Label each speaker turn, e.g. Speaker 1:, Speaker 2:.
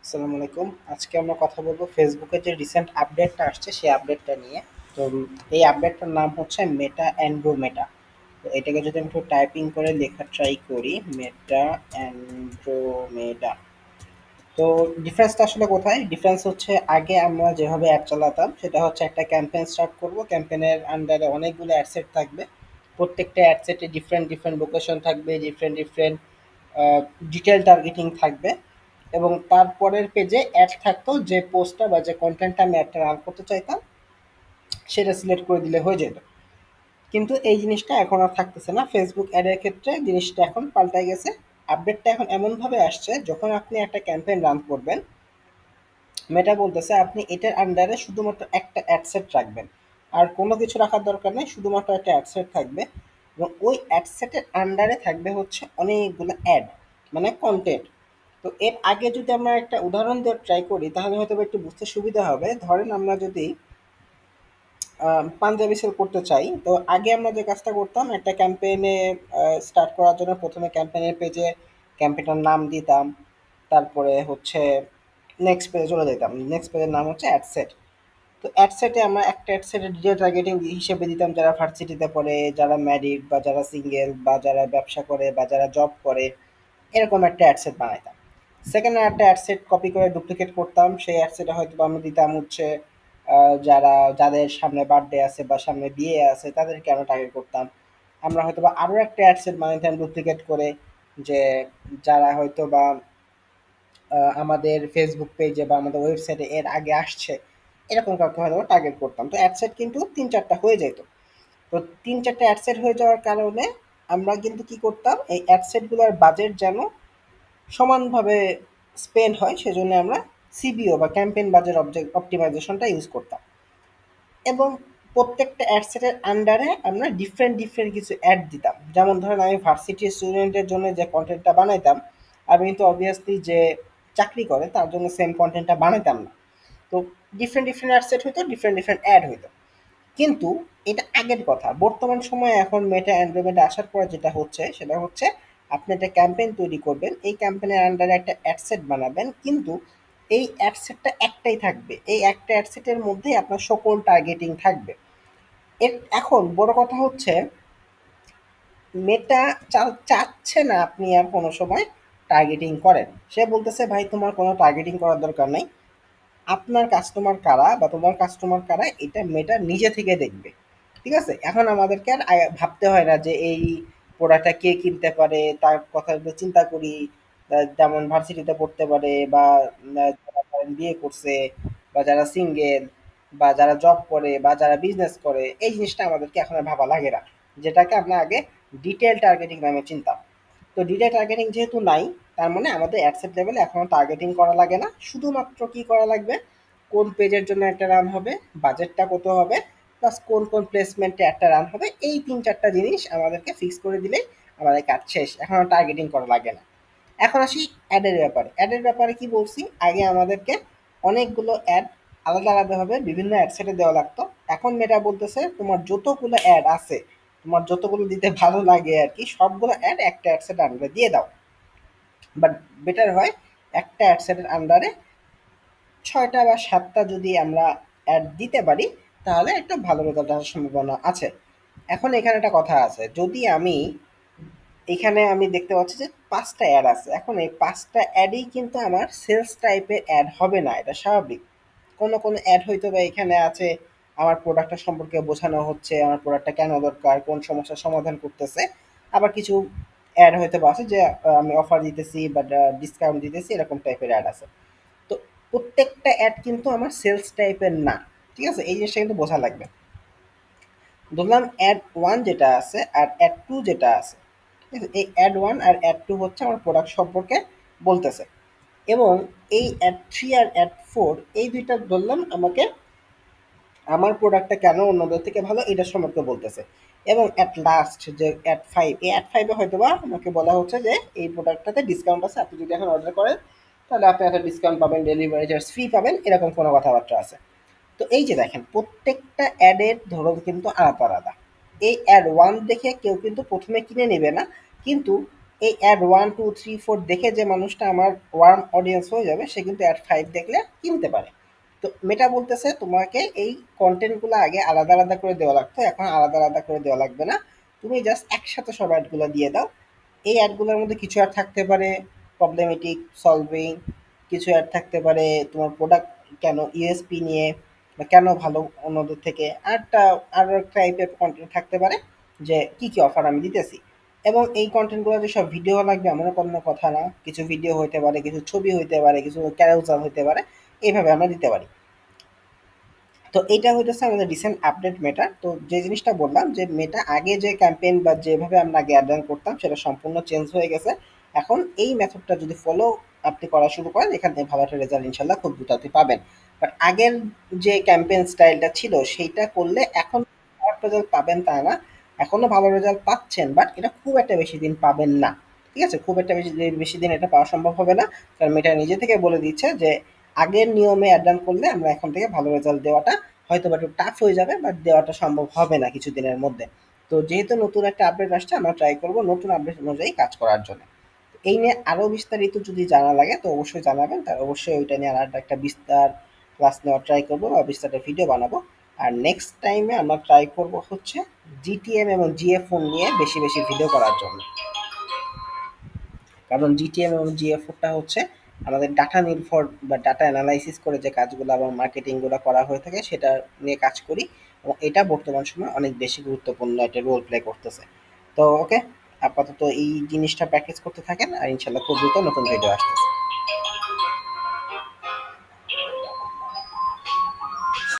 Speaker 1: আসসালামু আলাইকুম। আজকে আমরা কথা বলবো ফেসবুকে যে রিসেন্ট আপডেটটা আসছে সেই আপডেটটা নিয়ে। তো এই আপডেটটার নাম হচ্ছে মেটা অ্যান্ড্রোমেটা। তো এটাকে যদি আমি একটু টাইপিং করে লেখা ট্রাই করি, মেটা অ্যান্ড্রোমেডা। তো ডিফারেন্সটা আসলে কোথায়? ডিফারেন্স হচ্ছে আগে আমরা যেভাবে অ্যাড চালাতাম সেটা হচ্ছে একটা ক্যাম্পেইন স্টার্ট করব। ক্যাম্পেইনের আন্ডারে অনেকগুলো অ্যাড সেট থাকবে। প্রত্যেকটা অ্যাড সেটে ডিফারেন্ট ডিফারেন্ট লোকেশন থাকবে, ডিফারেন্ট ডিফারেন্ট ডিটেল টার্গেটিং থাকবে এবং তারপরের পেজে অ্যাড থাকতো যে পোস্টটা বা যে কন্টেন্টটা আমি একটা রান করতে চাইতাম সেটা সিলেক্ট করে দিলে হয়ে যেত। কিন্তু এই জিনিসটা এখন আর থাকতেছে না। ফেসবুক অ্যাডের ক্ষেত্রে জিনিসটা এখন পাল্টাই গেছে। আপডেটটা এখন এমনভাবে আসছে, যখন আপনি একটা ক্যাম্পেইন রান করবেন, মেটা বলতেছে আপনি এটার আন্ডারে শুধুমাত্র একটা অ্যাডসেট রাখবেন, আর কোনো কিছু রাখার দরকার নেই, শুধুমাত্র একটা অ্যাডসেট থাকবে। এবং ওই অ্যাডসেটের আন্ডারে থাকবে হচ্ছে অনেকগুলো অ্যাড, মানে কন্টেন্ট। তো এর আগে যদি আমরা একটা উদাহরণ দিয়ে ট্রাই করি তাহলে হয়তো বা একটু বুঝতে সুবিধা হবে। ধরেন আমরা যদি পাঞ্জাবি সেল করতে চাই, তো আগে আমরা যে কাজটা করতাম, একটা ক্যাম্পেইনে স্টার্ট করার জন্য প্রথমে ক্যাম্পেইনের পেজে ক্যাম্পেইনটার নাম দিতাম, তারপরে হচ্ছে নেক্সট পেজে চলে যেতাম। নেক্সট পেজের নাম হচ্ছে অ্যাডসেট। তো অ্যাডসেটে আমরা একটা অ্যাডসেটের ডিটেল টার্গেটিং হিসেবে দিতাম যারা ভার্সিটিতে পড়ে, যারা ম্যারিড বা যারা সিঙ্গেল বা যারা ব্যবসা করে বা যারা জব করে, এরকম একটা অ্যাডসেট বানাইতাম। সেকেন্ড একটা অ্যাডসেট কপি করে ডুপ্লিকেট করতাম, সেই অ্যাডসেটে হয়তো বা আমি দিতাম হচ্ছে যারা, যাদের সামনে বার্থডে আছে বা সামনে বিয়ে আছে তাদেরকে আমরা টার্গেট করতাম। আমরা হয়তো বা আরও একটা অ্যাডসেট বানাইতাম ডুপ্লিকেট করে, যে যারা হয়তো বা আমাদের ফেসবুক পেজে বা আমাদের ওয়েবসাইটে এর আগে আসছে, এরকম কাউকে হয়তো টার্গেট করতাম। তো অ্যাডসেট কিন্তু তিন চারটা হয়ে যেত। তো তিন চারটা অ্যাডসেট হয়ে যাওয়ার কারণে আমরা কিন্তু কি করতাম, এই অ্যাডসেটগুলোর বাজেট যেন সমানভাবে স্পেন্ড হয় সেজন্য আমরা সিবিও বা ক্যাম্পেইন বাজেট অবজেক্ট অপটিমাইজেশনটা ইউজ করতাম। এবং প্রত্যেকটা অ্যাড সেটের আন্ডারে আমরা ডিফারেন্ট ডিফারেন্ট কিছু অ্যাড দিতাম। যেমন ধরেন আমি ভার্সিটি স্টুডেন্টের জন্য যে কন্টেন্টটা বানাইতাম, আমি কিন্তু অবভিয়াসলি যে চাকরি করে তার জন্য সেম কন্টেন্টটা বানাইতাম না। তো ডিফারেন্ট ডিফারেন্ট অ্যাড সেট হইতো, ডিফারেন্ট ডিফারেন্ট অ্যাড হইতো। কিন্তু এটা আগের কথা। বর্তমান সময়ে এখন মেটা অ্যান্ড্রয়েডে আসার পরে যেটা হচ্ছে সেটা হচ্ছে আপনি একটা ক্যাম্পেইন তৈরি করবেন, এই ক্যাম্পেইনের আন্ডারে একটা অ্যাডসেট বানাবেন, কিন্তু এই অ্যাডসেটটা একটাই থাকবে, এই একটা অ্যাডসেটের মধ্যেই আপনার সকল টার্গেটিং থাকবে। এর এখন বড় কথা হচ্ছে মেটা চাচ্ছে না আপনি আর কোনো সময় টার্গেটিং করেন। সে বলতেছে ভাই তোমার কোনো টার্গেটিং করার দরকার নাই, আপনার কাস্টমার কারা বা তোমার কাস্টমার কারা এটা মেটা নিজে থেকে দেখবে। ঠিক আছে? এখন আমাদেরকে আর ভাবতে হয় না যে এই প্রোডাক্টটা কে কিনতে পারে, তার কথা যদি চিন্তা করি, যেমন ভার্সিটিতে পড়তে পারে বা যারা ধরেন বিয়ে করছে বা যারা সিঙ্গেল বা যারা জব করে বা যারা বিজনেস করে, এই জিনিসটা আমাদেরকে এখন আর ভাবা লাগে না, যেটাকে আমরা আগে ডিটেল টার্গেটিং নামে চিনতাম। তো ডিটেল টার্গেটিং যেহেতু নাই, তার মানে আমাদের অ্যাডসেট লেভেলে এখনো টার্গেটিং করা লাগে না। শুধুমাত্র কি করা লাগবে, কোন পেজের জন্য একটা রান হবে, বাজেটটা কত হবে, প্লাস কোন কোন প্লেসমেন্টে একটা রান হবে, এই তিন চারটা জিনিস আমাদেরকে ফিক্স করে দিলেই আমাদের কাজ শেষ। এখন আর টার্গেটিং করা লাগে না। এখন আসি অ্যাডের ব্যাপারে। অ্যাডের ব্যাপারে কি বলছি, আগে আমাদেরকে অনেকগুলো অ্যাড আলাদা আলাদাভাবে বিভিন্ন অ্যাডসেটে দেওয়া লাগতো। এখন মেটা বলতেছে তোমার যতগুলো অ্যাড আছে, তোমার যতগুলো দিতে ভালো লাগে আর কি, সবগুলো অ্যাড একটা অ্যাডসেট আন্ডারে দিয়ে দাও। বাট বেটার হয় একটা অ্যাডসেটের আন্ডারে ৬টা বা ৭টা যদি আমরা অ্যাড দিতে পারি তাহলে একটা ভালো রেজাল্ট আসার সম্ভাবনা আছে। এখন এখানে একটা কথা আছে, যদি আমি এখানে আমি দেখতে পাচ্ছি যে ৫টা অ্যাড আছে। এখন এই ৫টা অ্যাডই কিন্তু আমার সেলস টাইপের অ্যাড হবে না, এটা স্বাভাবিক। কোনো অ্যাড হয়তো বা এখানে আছে আমার প্রোডাক্টটা সম্পর্কে বোঝানো হচ্ছে, আমার প্রোডাক্টটা কেন দরকার, কোন সমস্যার সমাধান করতেছে। আবার কিছু অ্যাড হয়তো বা আছে যে আমি অফার দিতেছি বা ডিসকাউন্ট দিতেছি, এরকম টাইপের অ্যাড আছে। তো প্রত্যেকটা অ্যাড কিন্তু আমার সেলস টাইপের না। ঠিক আছে? এই জিনিসটা কিন্তু বোঝা লাগবে। ধরলাম অ্যাড 1 যেটা আছে আর অ্যাড 2 যেটা আছে। ঠিক আছে? এই অ্যাড 1 আর অ্যাড 2 হচ্ছে আমার প্রোডাক্ট সম্পর্কে বলতেছে। এবং এই অ্যাড 3 আর অ্যাড 4, এই ২ টা ধরলাম আমাকে আমার প্রোডাক্টটা কেন অন্যদের থেকে ভালো এটা সম্পর্কে বলতেছে। এবং অ্যাট লাস্ট যে অ্যাড 5, এই অ্যাড 5 এ হয়তোবা আমাকে বলা হচ্ছে যে এই প্রোডাক্টটাতে ডিসকাউন্ট আছে, আপনি যদি এখন অর্ডার করেন তাহলে আপনি একটা ডিসকাউন্ট পাবেন, ডেলিভারি চার্জ ফ্রি পাবেন, এরকম কোনো কথাবার্তা আছে। তো এই যে দেখেন প্রত্যেকটা অ্যাডের ধরন কিন্তু আলাদা আলাদা। এই অ্যাড 1 দেখে কেউ কিন্তু প্রথমে কিনে নেবে না, কিন্তু এই অ্যাড 1 2 3 4 দেখে যে মানুষটা আমার ওয়ার্ম অডিয়েন্স হয়ে যাবে সে কিন্তু অ্যাড 5 দেখলে কিনতে পারে। তো মেটা বলতেছে তোমাকে এই কন্টেন্টগুলো আগে আলাদা আলাদা করে দেওয়া লাগতো, এখন আলাদা আলাদা করে দেওয়া লাগবে না, তুমি জাস্ট একসাথে সব অ্যাডগুলো দিয়ে দাও। এই অ্যাডগুলোর মধ্যে কিছু অ্যাড থাকতে পারে প্রবলেমেটিক সলভিং, কিছু অ্যাড থাকতে পারে তোমার প্রোডাক্ট কেন ইউএসপি নিয়ে বা কেন ভালো অন্যদের থেকে, আরও টাইপের কন্টেন্ট থাকতে পারে যে কি কি অফার আমি দিতেছি। এবং এই কন্টেন্টগুলো যে সব ভিডিও লাগবে এমন কোনো কথা না, কিছু ভিডিও হইতে পারে, কিছু ছবি হইতে পারে, কিছু ক্যারোজাল হইতে পারে, এইভাবে আমরা দিতে পারি। তো এইটা হইতেছে আমাদের রিসেন্ট আপডেট মেটা। তো যে জিনিসটা বললাম যে মেটা আগে যে ক্যাম্পেইন বা যেভাবে আমরা আগে অ্যাড রান করতাম সেটা সম্পূর্ণ চেঞ্জ হয়ে গেছে। এখন এই মেথডটা যদি ফলো আপনি করা শুরু করেন এখান থেকে ভালো একটা রেজাল্ট ইনশাল্লাহ খুব দ্রুত আপনি পাবেন। বাট আগের যে ক্যাম্পেইন স্টাইলটা ছিল সেইটা করলে এখন খারাপ রেজাল্ট পাবেন তা না, এখনো ভালো রেজাল্ট পাচ্ছেন, বাট এটা খুব একটা বেশি দিন পাবেন না। ঠিক আছে, খুব একটা বেশি দিন এটা পাওয়া সম্ভব হবে না, কারণ এটা নিজে থেকে বলে দিচ্ছে যে আগের নিয়মে অ্যাড রান করলে আমরা এখন থেকে ভালো রেজাল্ট দেওয়াটা হয়তো বা একটু টাফ হয়ে যাবে, বাট দেওয়াটা সম্ভব হবে না কিছুদিনের মধ্যে। তো যেহেতু নতুন একটা আপডেট আসছে আমরা ট্রাই করব নতুন আপডেট অনুযায়ী কাজ করার জন্য। এই নিয়ে আরো বিস্তারিত যদি জানা লাগে তো অবশ্যই জানাবেন, তার অবশ্যই ওইটা নিয়ে আর একটা বিস্তার ক্লাস নেওয়ার ট্রাই করবো বা বিস্তারিত ভিডিও বানাবো। আর নেক্সট টাইমে আমরা ট্রাই করব হচ্ছে জিটিএম এবং জিএফ ফোন নিয়ে বেশি বেশি ভিডিও করার জন্য, কারণ জিটিএম এবং জিএফ4টা হচ্ছে আমাদের ডাটা নির্ভর বা ডাটা অ্যানালাইসিস করে যে কাজগুলো এবং মার্কেটিংগুলো করা হয়ে থাকে সেটা নিয়ে কাজ করি, এবং এটা বর্তমান সময়ে অনেক বেশি গুরুত্বপূর্ণ একটা রোল প্লে করতেছে। তো ওকে, আপাতত এই জিনিসটা প্র্যাকটিস করতে থাকেন আর ইনশাল্লাহ খুব দ্রুত নতুন ভিডিও আসতেছে।